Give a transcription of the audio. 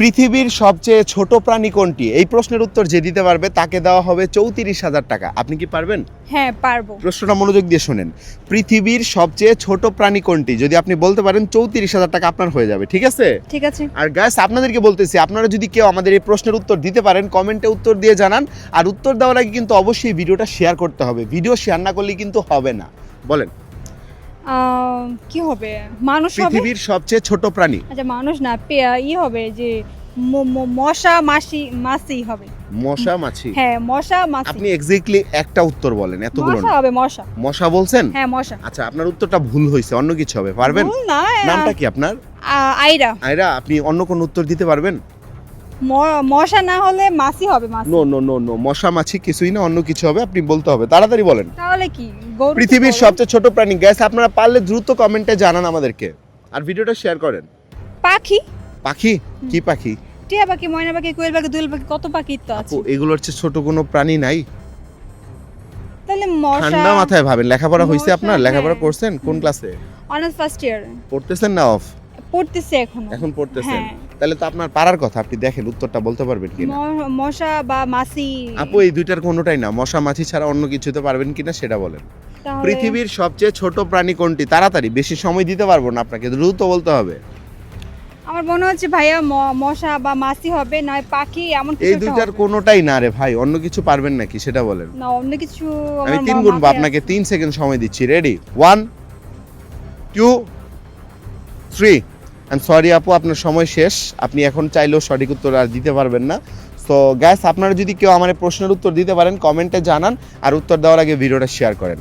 পৃথিবীর সবচেয়ে ছোট প্রাণী কোনটি? এই প্রশ্নের উত্তর যে দিতে পারবে তাকে দেওয়া হবে 34,000 টাকা। আপনি কি পারবেন? হ্যাঁ পারবো। প্রশ্নটা মনোযোগ দিয়ে শোনেন। পৃথিবীর সবচেয়ে ছোট প্রাণী কোনটি? যদি আপনি বলতে পারেন 34,000 টাকা আপনার হয়ে যাবে, ঠিক আছে? ঠিক আছে। আর গাইস, আপনাদেরকে বলতেছি, আপনারা যদি কেউ আমাদের এই প্রশ্নের উত্তর দিতে পারেন কমেন্টে উত্তর দিয়ে জানান। আর উত্তর দেওয়ার আগে কিন্তু অবশ্যই ভিডিওটা শেয়ার করতে হবে। ভিডিও শেয়ার না করলে কিন্তু হবে না। বলেন। কি হবে? মানুষ হবে? পৃথিবীর সবচেয়ে ছোট প্রাণী। আচ্ছা মানুষ না, হবে যে মশা মাছি হবে। মশা মাছি। হ্যাঁ মশা মাছি। আপনি এক্স্যাক্টলি একটা উত্তর বলেন, এতগুলো মশা না। হবে, মশা। মশা বলছেন? হ্যাঁ মশা। আচ্ছা, আপনার উত্তরটা ভুল হয়েছে, অন্য কিছু হবে। পারবেন? ভুল না। নামটা কি আপনার? আইরা। আয়রা, আপনি অন্য কোন উত্তর দিতে পারবেন? মশা না হলে মাছি হবে, মাছি। নো নো নো নো, মশা মাছি কিছুই না, অন্য কিছু হবে। আপনি বলতে হবে, তাড়াতাড়ি বলেন। তাহলে কি? গরু? পৃথিবীর সবচেয়ে ছোট প্রাণী। গ্যাস, আপনারা পারলে দ্রুত কমেন্টে জানান আমাদেরকে, আর ভিডিওটা শেয়ার করেন। পাখি। পাখি? কি পাখি? টিয়া পাখি, ময়না পাখি, কোয়েল পাখি, দোয়েল পাখি, কত পাখি তো আছে। আপু, এগুলোর চেয়ে ছোট কোনো প্রাণী নাই? তাহলে মশা। ঠান্ডা মাথায় ভাবেন। লেখাপড়া হয়েছে মশা, আপনার? লেখাপড়া হ্যাঁ। করছেন? কোন ক্লাসে? Honours first year. পড়তেছেন না অফ? পড়তেছে এখনো। এখন পড়তেছেন? হ্যাঁ। তাহলে তো আপনার পারার কথা। আপনি দেখেন উত্তরটা বলতে পারবেন কিনা। মশা বা মাছি। আপু, এই দুইটার কোনোটাই না। মশা মাছি ছাড়া অন্য কিছুতে পারবেন কিনা সেটা বলেন। তাহলে পৃথিবীর সবচেয়ে ছোট প্রাণী কোনটি? তাড়াতাড়ি, বেশি সময় দিতে পারবো না আপনাকে, দ্রুত বলতে হবে। আমার মনে হচ্ছে ভাইয়া মশা বা মাছি হবে, নয় পাখি, এমন কিছু এই একটা দুইটার হবে। কোনোটাই না রে ভাই। অন্য কিছু পারবেন নাকি সেটা বলেন। না অন্য কিছু। আমি আমার 3 গুনবো, মাথায় আপনাকে আসছে। 3 সেকেন্ড সময় দিচ্ছি। রেডি? 1 2 3। আই এম সরি আপু, আপনার সময় শেষ। আপনি এখন চাইলেও সঠিক উত্তর আর দিতে পারবেন না। সো গাইস, আপনারা যদি কেউ আমার এই প্রশ্নের উত্তর দিতে পারেন কমেন্টে জানান, আর উত্তর দেওয়ার আগে ভিডিওটা শেয়ার করেন।